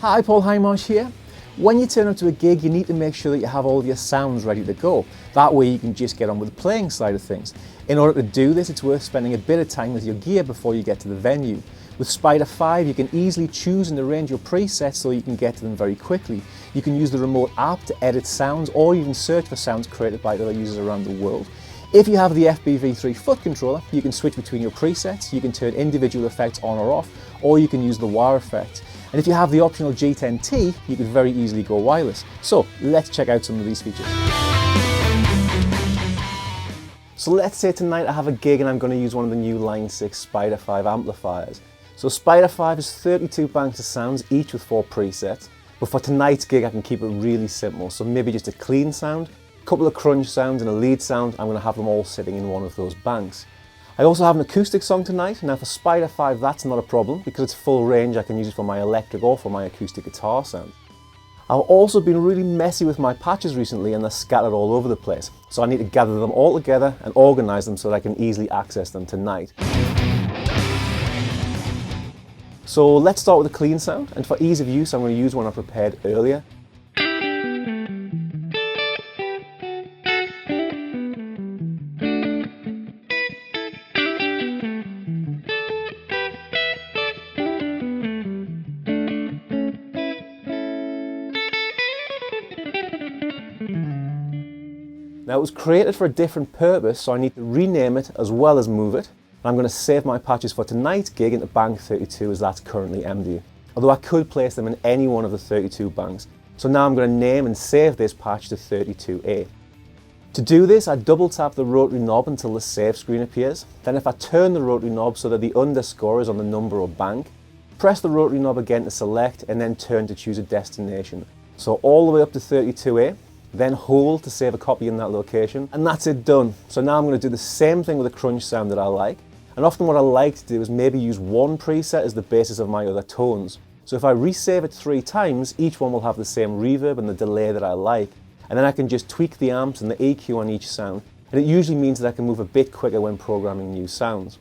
Hi, Paul Hindmarsh here. When you turn up to a gig, you need to make sure that you have all of your sounds ready to go. That way you can just get on with the playing side of things. In order to do this, it's worth spending a bit of time with your gear before you get to the venue. With Spider 5, you can easily choose and arrange your presets so you can get to them very quickly. You can use the remote app to edit sounds, or you can search for sounds created by other users around the world. If you have the FBV3 foot controller, you can switch between your presets, you can turn individual effects on or off, or you can use the wah effect. And if you have the optional G10T, you can very easily go wireless. So let's check out some of these features. So let's say tonight I have a gig and I'm going to use one of the new Line 6 Spider 5 amplifiers. So Spider 5 is 32 banks of sounds, each with 4 presets. But for tonight's gig I can keep it really simple, so maybe just a clean sound, a couple of crunch sounds and a lead sound. I'm going to have them all sitting in one of those banks. I also have an acoustic song tonight. Now for Spider 5 that's not a problem because it's full range. I can use it for my electric or for my acoustic guitar sound. I've also been really messy with my patches recently and they're scattered all over the place. So I need to gather them all together and organise them so that I can easily access them tonight. So let's start with a clean sound, and for ease of use I'm going to use one I prepared earlier. Now it was created for a different purpose, so I need to rename it as well as move it. And I'm going to save my patches for tonight's gig into bank 32 as that's currently empty. Although I could place them in any one of the 32 banks. So now I'm going to name and save this patch to 32A. To do this, I double tap the rotary knob until the save screen appears. Then if I turn the rotary knob so that the underscore is on the number or bank, press the rotary knob again to select and then turn to choose a destination. So all the way up to 32A. Then hold to save a copy in that location, and that's it done. So now I'm going to do the same thing with a crunch sound that I like. And often what I like to do is maybe use one preset as the basis of my other tones. So if I resave it 3 times, each one will have the same reverb and the delay that I like. And then I can just tweak the amps and the EQ on each sound. And it usually means that I can move a bit quicker when programming new sounds.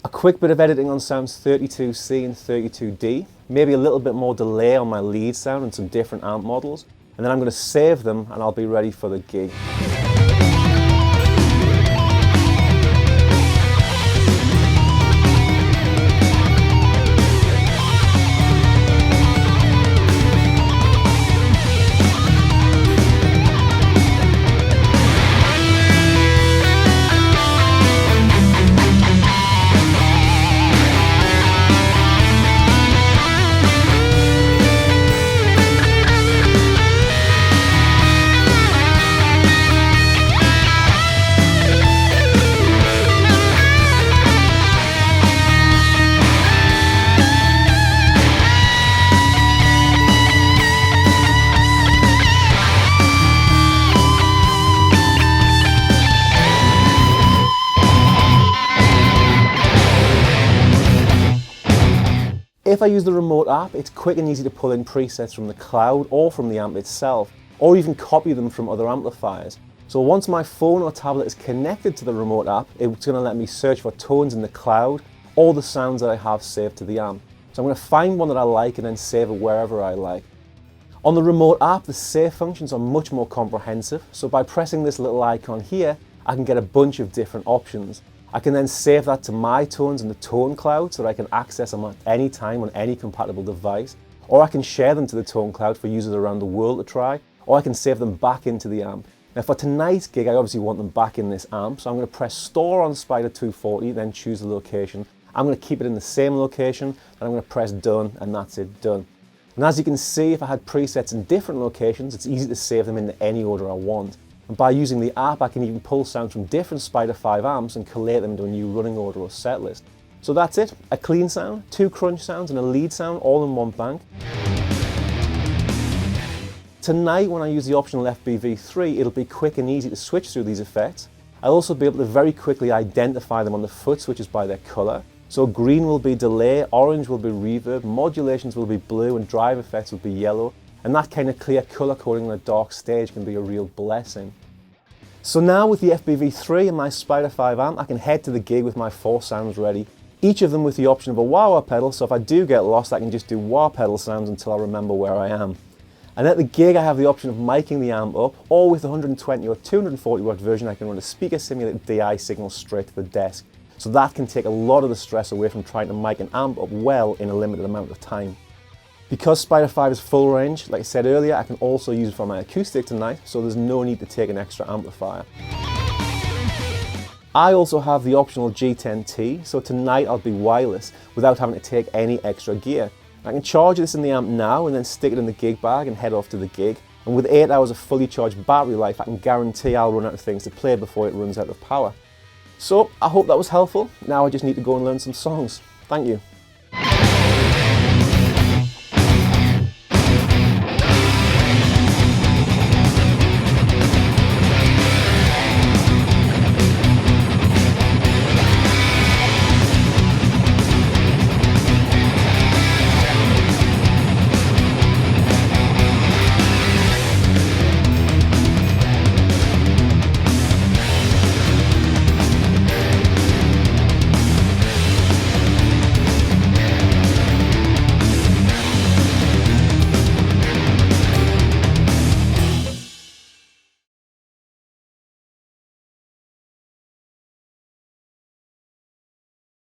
A quick bit of editing on sounds 32C and 32D. Maybe a little bit more delay on my lead sound and some different amp models. And then I'm going to save them and I'll be ready for the gig. If I use the remote app, it's quick and easy to pull in presets from the cloud or from the amp itself, or even copy them from other amplifiers. So once my phone or tablet is connected to the remote app, it's going to let me search for tones in the cloud or the sounds that I have saved to the amp. So I'm going to find one that I like and then save it wherever I like. On the remote app, the save functions are much more comprehensive, so by pressing this little icon here, I can get a bunch of different options. I can then save that to my tones in the tone cloud so that I can access them at any time on any compatible device, or I can share them to the tone cloud for users around the world to try, or I can save them back into the amp. Now for tonight's gig, I obviously want them back in this amp, so I'm going to press store on Spider 240, then choose the location. I'm going to keep it in the same location, and I'm going to press done, and that's it, done. And as you can see, if I had presets in different locations, it's easy to save them into any order I want. And by using the app, I can even pull sounds from different Spider 5 amps and collate them into a new running order or set list. So that's it, a clean sound, 2 crunch sounds and a lead sound all in one bank. Tonight when I use the optional FBV3, it'll be quick and easy to switch through these effects. I'll also be able to very quickly identify them on the foot switches by their colour. So green will be delay, orange will be reverb, modulations will be blue and drive effects will be yellow. And that kind of clear colour coding on a dark stage can be a real blessing. So now with the FBV3 and my Spider 5 amp, I can head to the gig with my 4 sounds ready. Each of them with the option of a wah-wah pedal, so if I do get lost I can just do wah pedal sounds until I remember where I am. And at the gig I have the option of miking the amp up, or with the 120 or 240 watt version I can run a speaker simulated DI signal straight to the desk. So that can take a lot of the stress away from trying to mic an amp up well in a limited amount of time. Because Spider 5 is full range, like I said earlier, I can also use it for my acoustic tonight, so there's no need to take an extra amplifier. I also have the optional G10T, so tonight I'll be wireless without having to take any extra gear. I can charge this in the amp now and then stick it in the gig bag and head off to the gig. And with 8 hours of fully charged battery life, I can guarantee I'll run out of things to play before it runs out of power. So I hope that was helpful. Now I just need to go and learn some songs. Thank you.